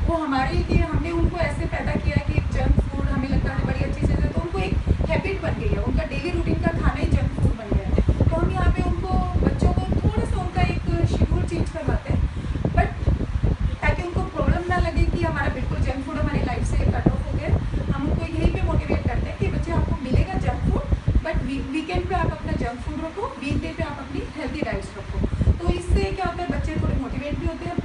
वो हमारे लिए हमने उनको ऐसे पैदा किया है कि जंक फूड हमें लगता है बड़ी अच्छी चीज़ है, तो उनको एक हैबिट बन गई है, उनका डेली रूटीन का खाना ही जंक फूड बन गया है। तो हम यहाँ पे उनको बच्चों को थोड़ा सा उनका एक शेड्यूल चेंज करवाते हैं, बट ताकि उनको प्रॉब्लम ना लगे कि हमारा बिल्कुल जंक फूड हमारी लाइफ से कट ऑफ हो गया। हम उनको यहीं पे मोटिवेट करते हैं कि बच्चे आपको मिलेगा जंक फूड, बट वीकेंड पे आप अपना जंक फूड रखो, वीकडे पे आप अपनी हेल्दी डाइट्स रखो। तो इससे क्या होता है, बच्चे थोड़े मोटिवेट भी होते हैं,